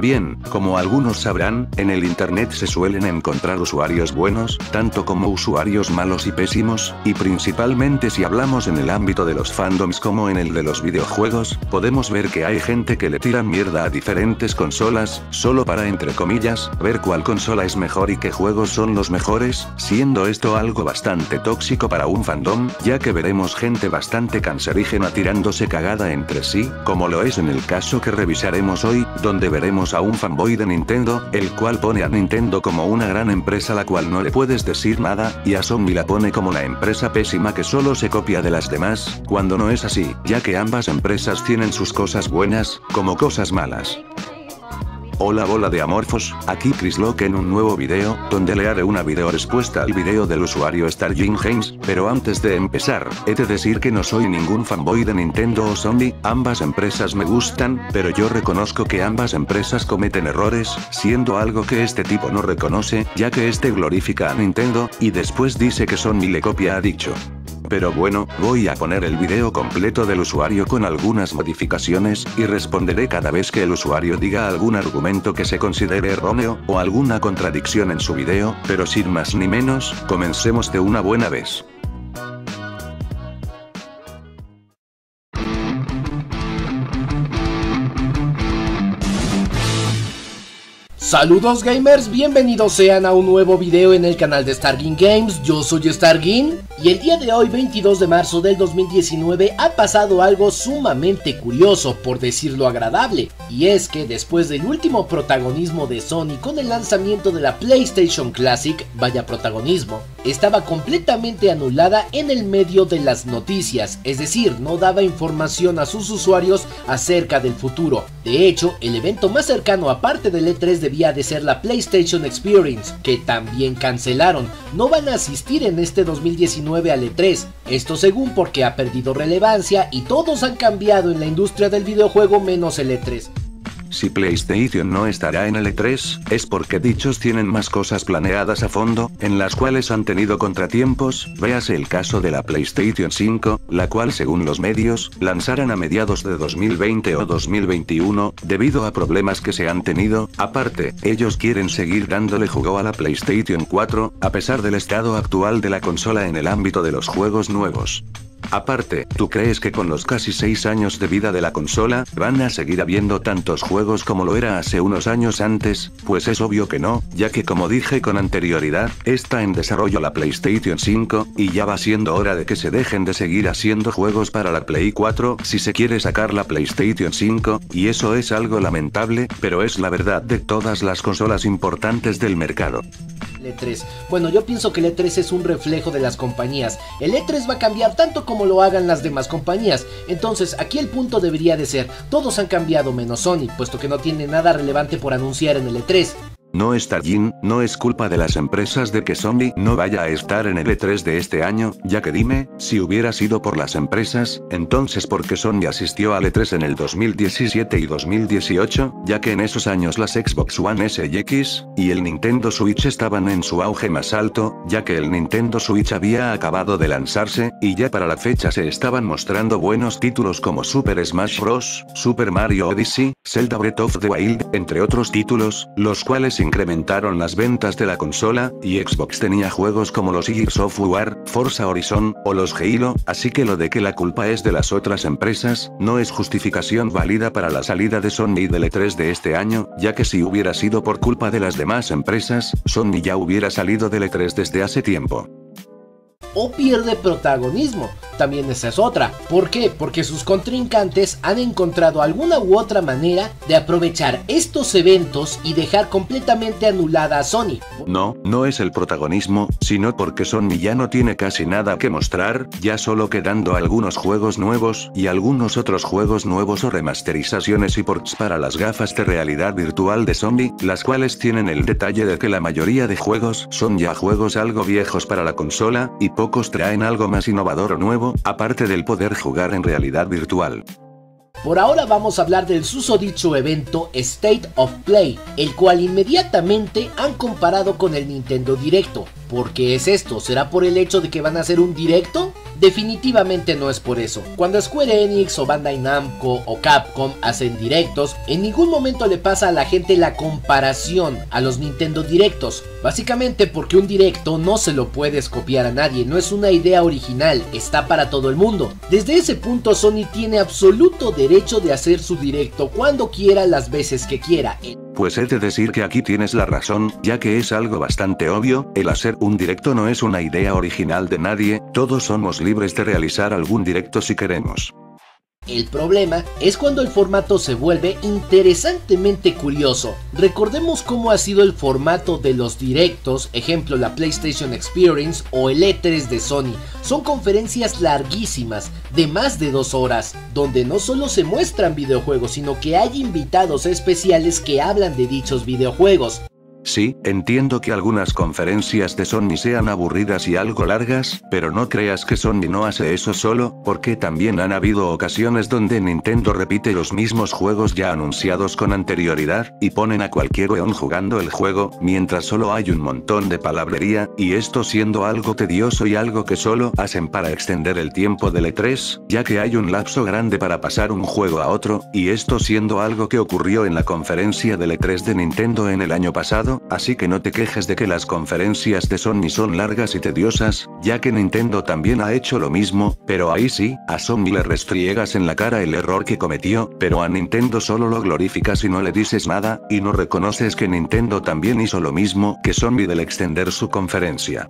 Bien, como algunos sabrán, en el internet se suelen encontrar usuarios buenos, tanto como usuarios malos y pésimos, y principalmente si hablamos en el ámbito de los fandoms como en el de los videojuegos, podemos ver que hay gente que le tira mierda a diferentes consolas, solo para entre comillas, ver cuál consola es mejor y qué juegos son los mejores, siendo esto algo bastante tóxico para un fandom, ya que veremos gente bastante cancerígena tirándose cagada entre sí, como lo es en el caso que revisaremos hoy, donde veremos a un fanboy de Nintendo, el cual pone a Nintendo como una gran empresa a la cual no le puedes decir nada, y a Sony la pone como la empresa pésima que solo se copia de las demás, cuando no es así, ya que ambas empresas tienen sus cosas buenas, como cosas malas. Hola bola de amorfos, aquí Chris Locke en un nuevo video, donde le haré una video respuesta al video del usuario Stargin Games, pero antes de empezar, he de decir que no soy ningún fanboy de Nintendo o Sony, ambas empresas me gustan, pero yo reconozco que ambas empresas cometen errores, siendo algo que este tipo no reconoce, ya que este glorifica a Nintendo, y después dice que Sony le copia a dicho. Pero bueno, voy a poner el video completo del usuario con algunas modificaciones, y responderé cada vez que el usuario diga algún argumento que se considere erróneo, o alguna contradicción en su video, pero sin más ni menos, comencemos de una buena vez. Saludos gamers, bienvenidos sean a un nuevo video en el canal de Stargin Games, yo soy Stargin, y el día de hoy 22 de marzo del 2019 ha pasado algo sumamente curioso, por decirlo agradable, y es que después del último protagonismo de Sony con el lanzamiento de la PlayStation Classic, vaya protagonismo, estaba completamente anulada en el medio de las noticias, es decir, no daba información a sus usuarios acerca del futuro. De hecho, el evento más cercano aparte del E3 debía de ser la PlayStation Experience, que también cancelaron. No van a asistir en este 2019 al E3, esto según porque ha perdido relevancia y todos han cambiado en la industria del videojuego menos el E3. Si PlayStation no estará en el E3, es porque dichos tienen más cosas planeadas a fondo, en las cuales han tenido contratiempos, véase el caso de la PlayStation 5, la cual según los medios, lanzarán a mediados de 2020 o 2021, debido a problemas que se han tenido. Aparte, ellos quieren seguir dándole jugo a la PlayStation 4, a pesar del estado actual de la consola en el ámbito de los juegos nuevos. Aparte, ¿tú crees que con los casi 6 años de vida de la consola, van a seguir habiendo tantos juegos como lo era hace unos años antes? Pues es obvio que no, ya que como dije con anterioridad, está en desarrollo la PlayStation 5, y ya va siendo hora de que se dejen de seguir haciendo juegos para la Play 4, si se quiere sacar la PlayStation 5, y eso es algo lamentable, pero es la verdad de todas las consolas importantes del mercado. E3. Bueno, yo pienso que el E3 es un reflejo de las compañías. El E3 va a cambiar tanto como lo hagan las demás compañías. Entonces, aquí el punto debería de ser, todos han cambiado menos Sony, puesto que no tiene nada relevante por anunciar en el E3. No Stargin, no es culpa de las empresas de que Sony no vaya a estar en el E3 de este año, ya que dime, si hubiera sido por las empresas, entonces ¿por qué Sony asistió al E3 en el 2017 y 2018, ya que en esos años las Xbox One S y X, y el Nintendo Switch estaban en su auge más alto, ya que el Nintendo Switch había acabado de lanzarse, y ya para la fecha se estaban mostrando buenos títulos como Super Smash Bros., Super Mario Odyssey, Zelda Breath of the Wild, entre otros títulos, los cuales incrementaron las ventas de la consola, y Xbox tenía juegos como los Gears of War, Forza Horizon, o los Halo, así que lo de que la culpa es de las otras empresas, no es justificación válida para la salida de Sony del E3 de este año, ya que si hubiera sido por culpa de las demás empresas, Sony ya hubiera salido del E3 desde hace tiempo. O pierde protagonismo, también esa es otra. ¿Por qué? Porque sus contrincantes han encontrado alguna u otra manera de aprovechar estos eventos y dejar completamente anulada a Sony. No es el protagonismo, sino porque Sony ya no tiene casi nada que mostrar, ya solo quedando algunos juegos nuevos, y algunos otros juegos nuevos o remasterizaciones y ports para las gafas de realidad virtual de Sony, las cuales tienen el detalle de que la mayoría de juegos son ya juegos algo viejos para la consola, y pocos traen algo más innovador o nuevo, aparte del poder jugar en realidad virtual. Por ahora vamos a hablar del susodicho evento State of Play, el cual inmediatamente han comparado con el Nintendo Directo. ¿Por qué es esto? ¿Será por el hecho de que van a hacer un directo? Definitivamente no es por eso. Cuando Square Enix o Bandai Namco o Capcom hacen directos, en ningún momento le pasa a la gente la comparación a los Nintendo Directos. Básicamente porque un directo no se lo puedes copiar a nadie, no es una idea original, está para todo el mundo. Desde ese punto Sony tiene absoluto derecho de hacer su directo cuando quiera, las veces que quiera. Pues he de decir que aquí tienes la razón, ya que es algo bastante obvio, el hacer un directo no es una idea original de nadie, todos somos libres de realizar algún directo si queremos. El problema es cuando el formato se vuelve interesantemente curioso. Recordemos cómo ha sido el formato de los directos, ejemplo la PlayStation Experience o el E3 de Sony. Son conferencias larguísimas, de más de 2 horas, donde no solo se muestran videojuegos, sino que hay invitados especiales que hablan de dichos videojuegos. Sí, entiendo que algunas conferencias de Sony sean aburridas y algo largas, pero no creas que Sony no hace eso solo, porque también han habido ocasiones donde Nintendo repite los mismos juegos ya anunciados con anterioridad, y ponen a cualquier weón jugando el juego, mientras solo hay un montón de palabrería, y esto siendo algo tedioso y algo que solo hacen para extender el tiempo del E3, ya que hay un lapso grande para pasar un juego a otro, y esto siendo algo que ocurrió en la conferencia del E3 de Nintendo en el año pasado. Así que no te quejes de que las conferencias de Sony son largas y tediosas, ya que Nintendo también ha hecho lo mismo, pero ahí sí, a Sony le restriegas en la cara el error que cometió, pero a Nintendo solo lo glorificas y no le dices nada, y no reconoces que Nintendo también hizo lo mismo que Sony del extender su conferencia.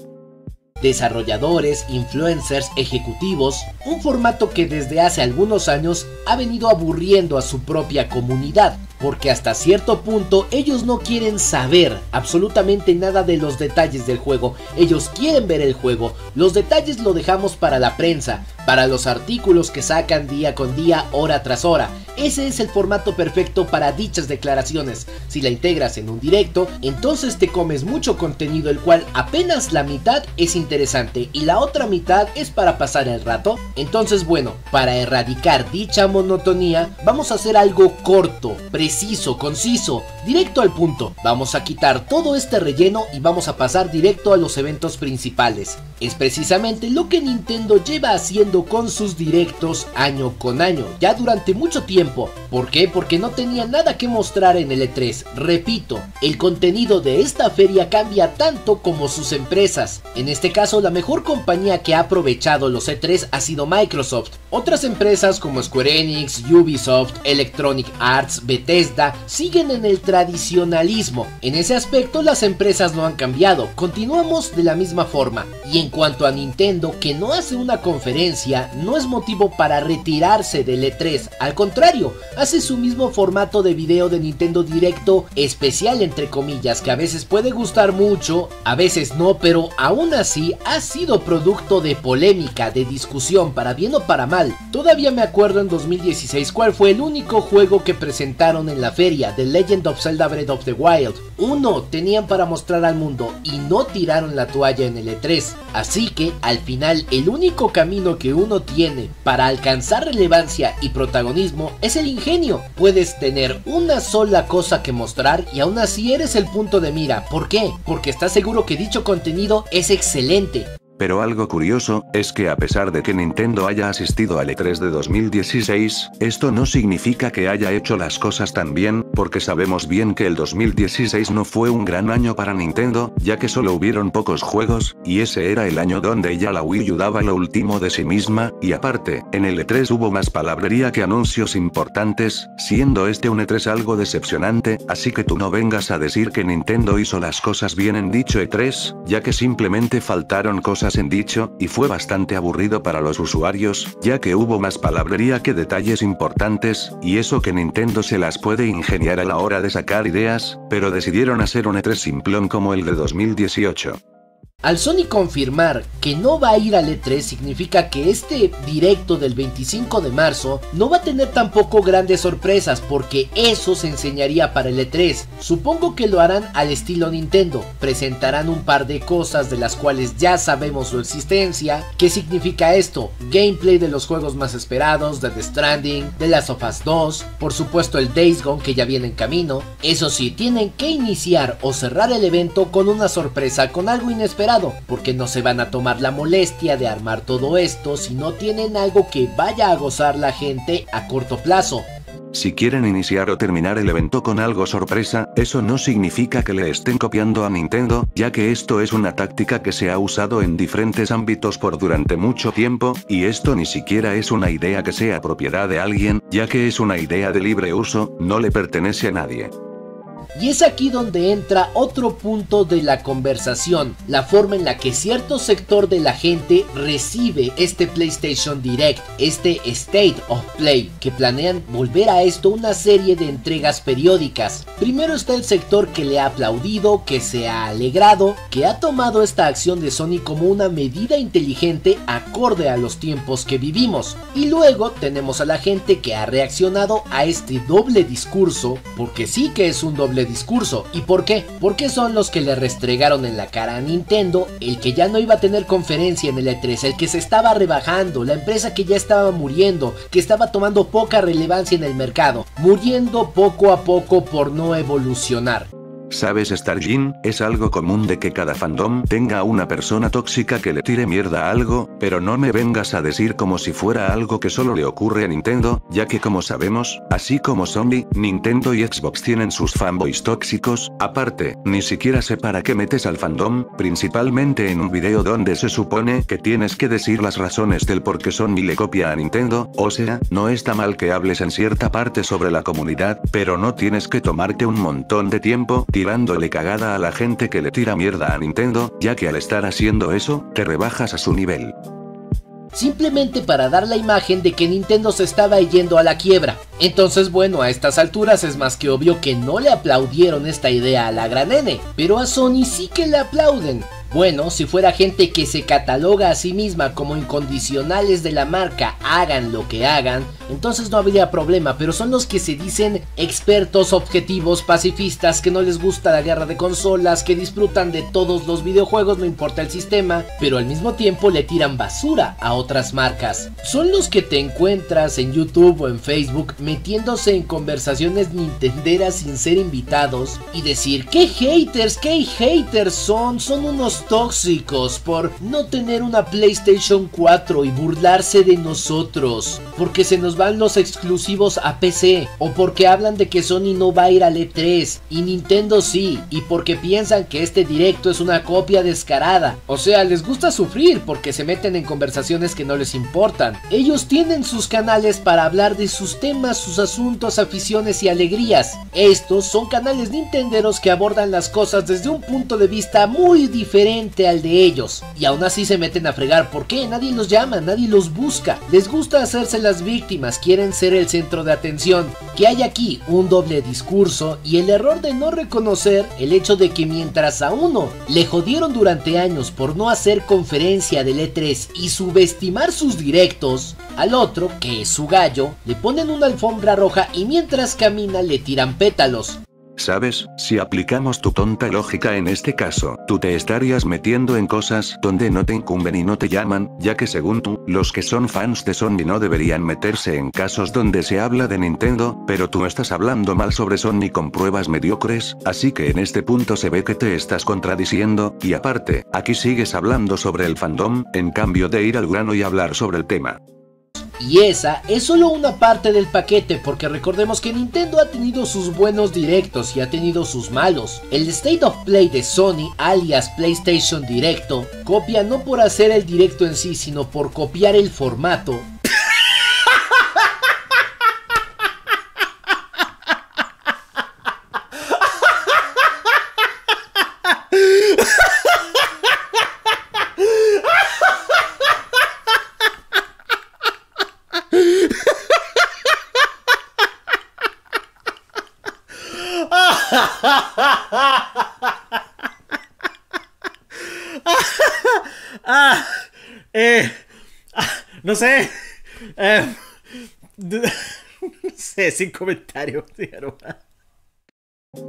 Desarrolladores, influencers, ejecutivos, un formato que desde hace algunos años ha venido aburriendo a su propia comunidad, porque hasta cierto punto ellos no quieren saber absolutamente nada de los detalles del juego, ellos quieren ver el juego, los detalles lo dejamos para la prensa, para los artículos que sacan día con día, hora tras hora. Ese es el formato perfecto para dichas declaraciones. Si la integras en un directo, entonces te comes mucho contenido, el cual apenas la mitad es interesante y la otra mitad es para pasar el rato. Entonces bueno, para erradicar dicha monotonía, vamos a hacer algo corto, preciso, conciso, directo al punto. Vamos a quitar todo este relleno y vamos a pasar directo a los eventos principales. Es precisamente lo que Nintendo lleva haciendo con sus directos año con año, ya durante mucho tiempo. ¿Por qué? Porque no tenía nada que mostrar en el E3. Repito, el contenido de esta feria cambia tanto como sus empresas. En este caso, la mejor compañía que ha aprovechado los E3 ha sido Microsoft. Otras empresas como Square Enix, Ubisoft, Electronic Arts, Bethesda siguen en el tradicionalismo. En ese aspecto las empresas no han cambiado, continuamos de la misma forma. Y en cuanto a Nintendo, que no hace una conferencia, no es motivo para retirarse del E3, al contrario, hace su mismo formato de video de Nintendo Directo especial entre comillas, que a veces puede gustar mucho, a veces no, pero aún así ha sido producto de polémica, de discusión, para bien o para mal. Todavía me acuerdo en 2016 cuál fue el único juego que presentaron en la feria, The Legend of Zelda Breath of the Wild. Uno tenían para mostrar al mundo y no tiraron la toalla en el E3, así que al final el único camino que uno tiene para alcanzar relevancia y protagonismo es el ingenio. Puedes tener una sola cosa que mostrar y aún así eres el punto de mira. ¿Por qué? Porque estás seguro que dicho contenido es excelente. Pero algo curioso, es que a pesar de que Nintendo haya asistido al E3 de 2016, esto no significa que haya hecho las cosas tan bien, porque sabemos bien que el 2016 no fue un gran año para Nintendo, ya que solo hubieron pocos juegos, y ese era el año donde ya la Wii U daba lo último de sí misma, y aparte, en el E3 hubo más palabrería que anuncios importantes, siendo este un E3 algo decepcionante, así que tú no vengas a decir que Nintendo hizo las cosas bien en dicho E3, ya que simplemente faltaron cosas en dicho, y fue bastante aburrido para los usuarios, ya que hubo más palabrería que detalles importantes, y eso que Nintendo se las puede ingeniar a la hora de sacar ideas, pero decidieron hacer un E3 simplón como el de 2018. Al Sony confirmar que no va a ir al E3 significa que este directo del 25 de marzo no va a tener tampoco grandes sorpresas, porque eso se enseñaría para el E3. Supongo que lo harán al estilo Nintendo, presentarán un par de cosas de las cuales ya sabemos su existencia. ¿Qué significa esto? Gameplay de los juegos más esperados, de The Stranding, The Last of Us 2, por supuesto el Days Gone que ya viene en camino. Eso sí, tienen que iniciar o cerrar el evento con una sorpresa, con algo inesperado, porque no se van a tomar la molestia de armar todo esto si no tienen algo que vaya a gozar la gente a corto plazo. Si quieren iniciar o terminar el evento con algo sorpresa, eso no significa que le estén copiando a Nintendo, ya que esto es una táctica que se ha usado en diferentes ámbitos por durante mucho tiempo, y esto ni siquiera es una idea que sea propiedad de alguien, ya que es una idea de libre uso, no le pertenece a nadie. Y es aquí donde entra otro punto de la conversación, la forma en la que cierto sector de la gente recibe este PlayStation Direct, este State of Play, que planean volver a esto una serie de entregas periódicas. Primero está el sector que le ha aplaudido, que se ha alegrado, que ha tomado esta acción de Sony como una medida inteligente acorde a los tiempos que vivimos. Y luego tenemos a la gente que ha reaccionado a este doble discurso, porque sí que es un doble discurso. ¿Y por qué? Porque son los que le restregaron en la cara a Nintendo el que ya no iba a tener conferencia en el E3, el que se estaba rebajando, la empresa que ya estaba muriendo, que estaba tomando poca relevancia en el mercado, muriendo poco a poco por no evolucionar. ¿Sabes, Stargin? Es algo común de que cada fandom tenga una persona tóxica que le tire mierda a algo, pero no me vengas a decir como si fuera algo que solo le ocurre a Nintendo, ya que como sabemos, así como Sony, Nintendo y Xbox tienen sus fanboys tóxicos. Aparte, ni siquiera sé para qué metes al fandom, principalmente en un video donde se supone que tienes que decir las razones del por qué Sony le copia a Nintendo. O sea, no está mal que hables en cierta parte sobre la comunidad, pero no tienes que tomarte un montón de tiempo tirándole cagada a la gente que le tira mierda a Nintendo, ya que al estar haciendo eso, te rebajas a su nivel. Simplemente para dar la imagen de que Nintendo se estaba yendo a la quiebra. Entonces bueno, a estas alturas es más que obvio que no le aplaudieron esta idea a la gran N, pero a Sony sí que le aplauden. Bueno, si fuera gente que se cataloga a sí misma como incondicionales de la marca, hagan lo que hagan, entonces no habría problema, pero son los que se dicen expertos, objetivos, pacifistas, que no les gusta la guerra de consolas, que disfrutan de todos los videojuegos, no importa el sistema, pero al mismo tiempo le tiran basura a otras marcas. Son los que te encuentras en YouTube o en Facebook metiéndose en conversaciones nintenderas sin ser invitados y decir ¿qué haters son unos tóxicos por no tener una PlayStation 4 y burlarse de nosotros, porque se nos van los exclusivos a PC, o porque hablan de que Sony no va a ir al E3 y Nintendo sí, y porque piensan que este directo es una copia descarada? O sea, les gusta sufrir porque se meten en conversaciones que no les importan. Ellos tienen sus canales para hablar de sus temas, sus asuntos, aficiones y alegrías. Estos son canales nintenderos que abordan las cosas desde un punto de vista muy diferente al de ellos, y aún así se meten a fregar. ¿Por qué? Nadie los llama, nadie los busca. Les gusta hacerse las víctimas, quieren ser el centro de atención. Que hay aquí un doble discurso y el error de no reconocer el hecho de que mientras a uno le jodieron durante años por no hacer conferencia del E3 y subestimar sus directos, al otro, que es su gallo, le ponen una alfombra roja y mientras camina le tiran pétalos. ¿Sabes? Si aplicamos tu tonta lógica en este caso, tú te estarías metiendo en cosas donde no te incumben y no te llaman, ya que según tú, los que son fans de Sony no deberían meterse en casos donde se habla de Nintendo, pero tú estás hablando mal sobre Sony con pruebas mediocres, así que en este punto se ve que te estás contradiciendo, y aparte, aquí sigues hablando sobre el fandom, en cambio de ir al grano y hablar sobre el tema. Y esa es solo una parte del paquete, porque recordemos que Nintendo ha tenido sus buenos directos y ha tenido sus malos. El State of Play de Sony, alias PlayStation Directo, copia no por hacer el directo en sí, sino por copiar el formato. No sé. No sé, sin comentario.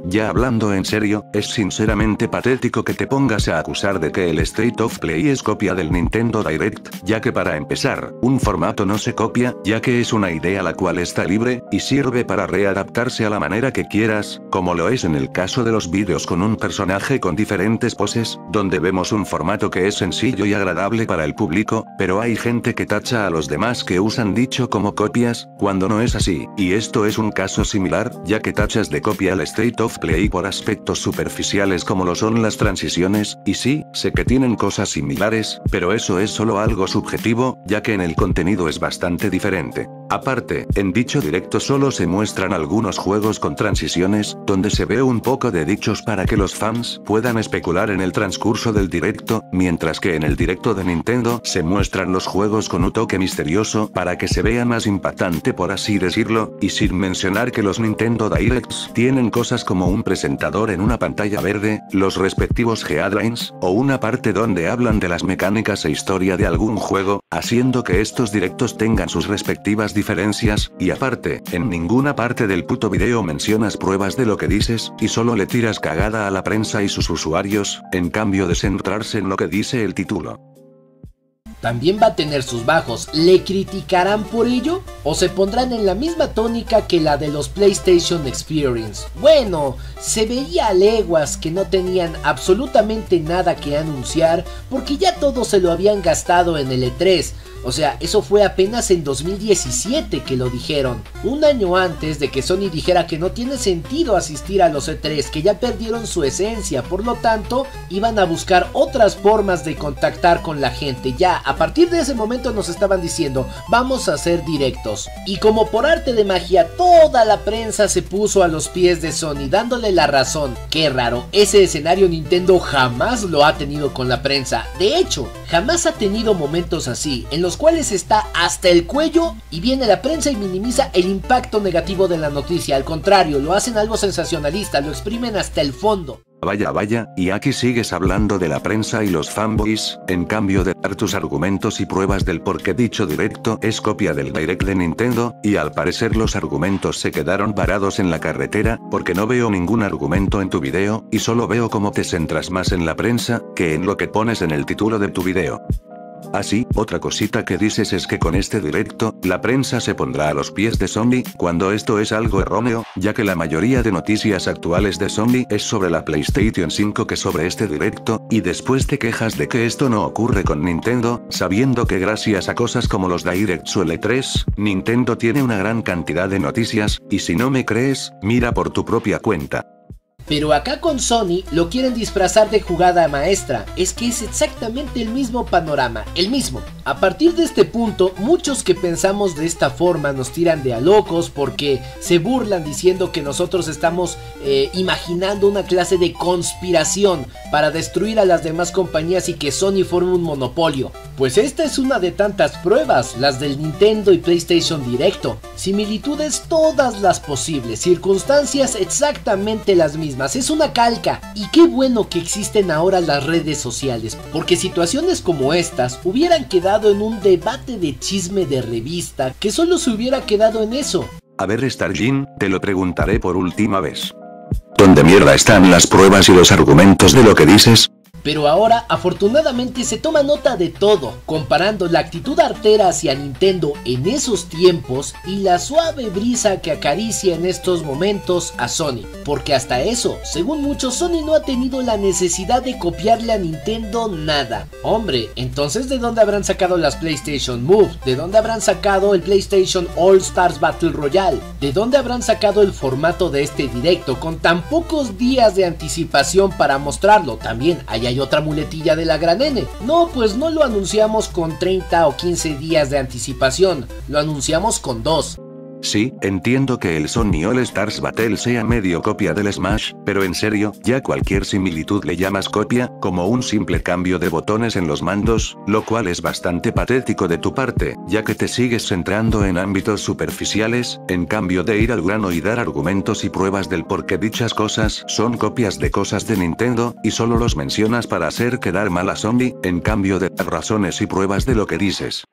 Ya hablando en serio, es sinceramente patético que te pongas a acusar de que el State of Play es copia del Nintendo Direct, ya que para empezar, un formato no se copia, ya que es una idea la cual está libre, y sirve para readaptarse a la manera que quieras, como lo es en el caso de los vídeos con un personaje con diferentes poses, donde vemos un formato que es sencillo y agradable para el público, pero hay gente que tacha a los demás que usan dicho como copias, cuando no es así, y esto es un caso similar, ya que tachas de copia al State of Play por aspectos superficiales como lo son las transiciones, y sí, sé que tienen cosas similares, pero eso es solo algo subjetivo, ya que en el contenido es bastante diferente. Aparte, en dicho directo solo se muestran algunos juegos con transiciones, donde se ve un poco de dichos para que los fans puedan especular en el transcurso del directo, mientras que en el directo de Nintendo se muestran los juegos con un toque misterioso para que se vea más impactante por así decirlo, y sin mencionar que los Nintendo Directs tienen cosas como un presentador en una pantalla verde, los respectivos headlines, o una parte donde hablan de las mecánicas e historia de algún juego, haciendo que estos directos tengan sus respectivas diferencias, y aparte, en ninguna parte del puto video mencionas pruebas de lo que dices, y solo le tiras cagada a la prensa y sus usuarios, en cambio de centrarse en lo que dice el título. También va a tener sus bajos, ¿le criticarán por ello? ¿O se pondrán en la misma tónica que la de los PlayStation Experience? Bueno, se veía a leguas que no tenían absolutamente nada que anunciar porque ya todo se lo habían gastado en el E3. O sea, eso fue apenas en 2017 que lo dijeron, un año antes de que Sony dijera que no tiene sentido asistir a los E3, que ya perdieron su esencia, por lo tanto, iban a buscar otras formas de contactar con la gente. Ya, a partir de ese momento nos estaban diciendo, vamos a hacer directos. Y como por arte de magia, toda la prensa se puso a los pies de Sony, dándole la razón. Qué raro, ese escenario Nintendo jamás lo ha tenido con la prensa. De hecho, jamás ha tenido momentos así, en los cuales está hasta el cuello y viene la prensa y minimiza el impacto negativo de la noticia. Al contrario, lo hacen algo sensacionalista, lo exprimen hasta el fondo. Vaya, y aquí sigues hablando de la prensa y los fanboys, en cambio de dar tus argumentos y pruebas del por qué dicho directo es copia del Direct de Nintendo, y al parecer los argumentos se quedaron parados en la carretera, porque no veo ningún argumento en tu video, y solo veo cómo te centras más en la prensa, que en lo que pones en el título de tu video. Así, otra cosita que dices es que con este directo, la prensa se pondrá a los pies de Sony, cuando esto es algo erróneo, ya que la mayoría de noticias actuales de Sony es sobre la PlayStation 5 que sobre este directo, y después te quejas de que esto no ocurre con Nintendo, sabiendo que gracias a cosas como los Directs o el E3, Nintendo tiene una gran cantidad de noticias, y si no me crees, mira por tu propia cuenta. Pero acá con Sony lo quieren disfrazar de jugada maestra, es que es exactamente el mismo panorama, el mismo. A partir de este punto, muchos que pensamos de esta forma nos tiran de a locos porque se burlan diciendo que nosotros estamos imaginando una clase de conspiración para destruir a las demás compañías y que Sony forme un monopolio. Pues esta es una de tantas pruebas, las del Nintendo y PlayStation Directo. Similitudes todas las posibles, circunstancias exactamente las mismas. Es una calca, y qué bueno que existen ahora las redes sociales, porque situaciones como estas hubieran quedado en un debate de chisme de revista que solo se hubiera quedado en eso. A ver, Stargin, te lo preguntaré por última vez. ¿Dónde mierda están las pruebas y los argumentos de lo que dices? Pero ahora afortunadamente se toma nota de todo, comparando la actitud artera hacia Nintendo en esos tiempos y la suave brisa que acaricia en estos momentos a Sony, porque hasta eso, según muchos, Sony no ha tenido la necesidad de copiarle a Nintendo nada. Hombre, entonces ¿de dónde habrán sacado las PlayStation Move? ¿De dónde habrán sacado el PlayStation All Stars Battle Royale? ¿De dónde habrán sacado el formato de este directo con tan pocos días de anticipación para mostrarlo? También hay otra muletilla de la gran N. No, pues no lo anunciamos con 30 o 15 días de anticipación, lo anunciamos con 2. Sí, entiendo que el Sony All Stars Battle sea medio copia del Smash, pero en serio, ya cualquier similitud le llamas copia, como un simple cambio de botones en los mandos, lo cual es bastante patético de tu parte, ya que te sigues centrando en ámbitos superficiales, en cambio de ir al grano y dar argumentos y pruebas del por qué dichas cosas son copias de cosas de Nintendo, y solo los mencionas para hacer quedar mal a Sony, en cambio de dar razones y pruebas de lo que dices.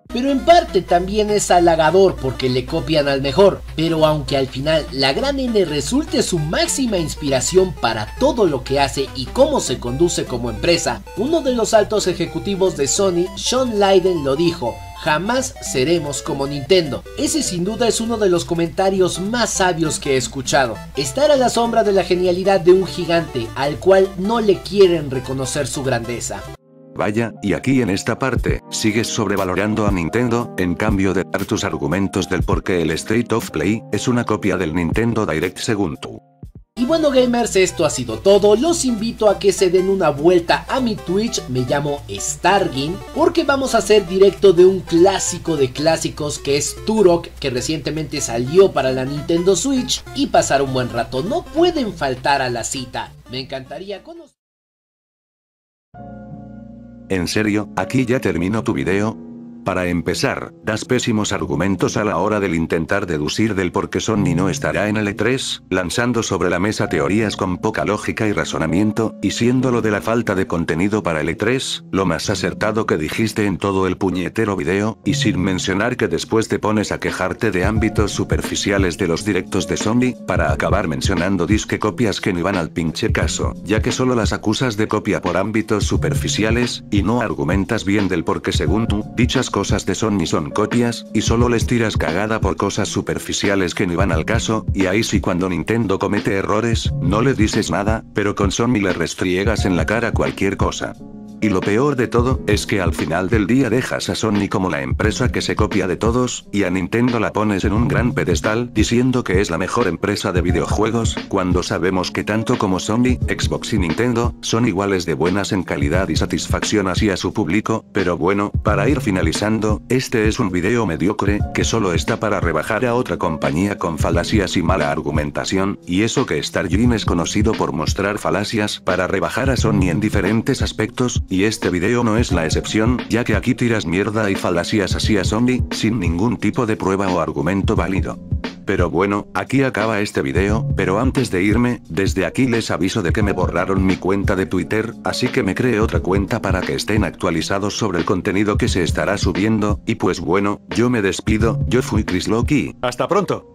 Pero en parte también es halagador porque le copian al mejor, pero aunque al final la gran N resulte su máxima inspiración para todo lo que hace y cómo se conduce como empresa, uno de los altos ejecutivos de Sony, Shawn Layden, lo dijo: jamás seremos como Nintendo. Ese sin duda es uno de los comentarios más sabios que he escuchado. Estar a la sombra de la genialidad de un gigante al cual no le quieren reconocer su grandeza. Vaya, y aquí en esta parte, sigues sobrevalorando a Nintendo, en cambio de dar tus argumentos del por qué el State of Play es una copia del Nintendo Direct según tú. Y bueno gamers, esto ha sido todo. Los invito a que se den una vuelta a mi Twitch, me llamo Stargin, porque vamos a hacer directo de un clásico de clásicos que es Turok, que recientemente salió para la Nintendo Switch, y pasar un buen rato. No pueden faltar a la cita. Me encantaría conocer. En serio, aquí ya terminó tu video. Para empezar, das pésimos argumentos a la hora del intentar deducir del por qué Sony no estará en el E3, lanzando sobre la mesa teorías con poca lógica y razonamiento, y siendo lo de la falta de contenido para el E3, lo más acertado que dijiste en todo el puñetero video, y sin mencionar que después te pones a quejarte de ámbitos superficiales de los directos de Sony, para acabar mencionando disque copias que ni van al pinche caso, ya que solo las acusas de copia por ámbitos superficiales, y no argumentas bien del por qué según tú, dichas cosas de Sony son copias, y solo les tiras cagada por cosas superficiales que ni van al caso, y ahí sí cuando Nintendo comete errores, no le dices nada, pero con Sony le restriegas en la cara cualquier cosa. Y lo peor de todo, es que al final del día dejas a Sony como la empresa que se copia de todos, y a Nintendo la pones en un gran pedestal, diciendo que es la mejor empresa de videojuegos, cuando sabemos que tanto como Sony, Xbox y Nintendo, son iguales de buenas en calidad y satisfacción hacia su público. Pero bueno, para ir finalizando, este es un video mediocre, que solo está para rebajar a otra compañía con falacias y mala argumentación, y eso que Stargin es conocido por mostrar falacias para rebajar a Sony en diferentes aspectos, y este video no es la excepción, ya que aquí tiras mierda y falacias hacia Sony, sin ningún tipo de prueba o argumento válido. Pero bueno, aquí acaba este video, pero antes de irme, desde aquí les aviso de que me borraron mi cuenta de Twitter, así que me creé otra cuenta para que estén actualizados sobre el contenido que se estará subiendo, y pues bueno, yo me despido, yo fui Chris Loki. ¡Hasta pronto!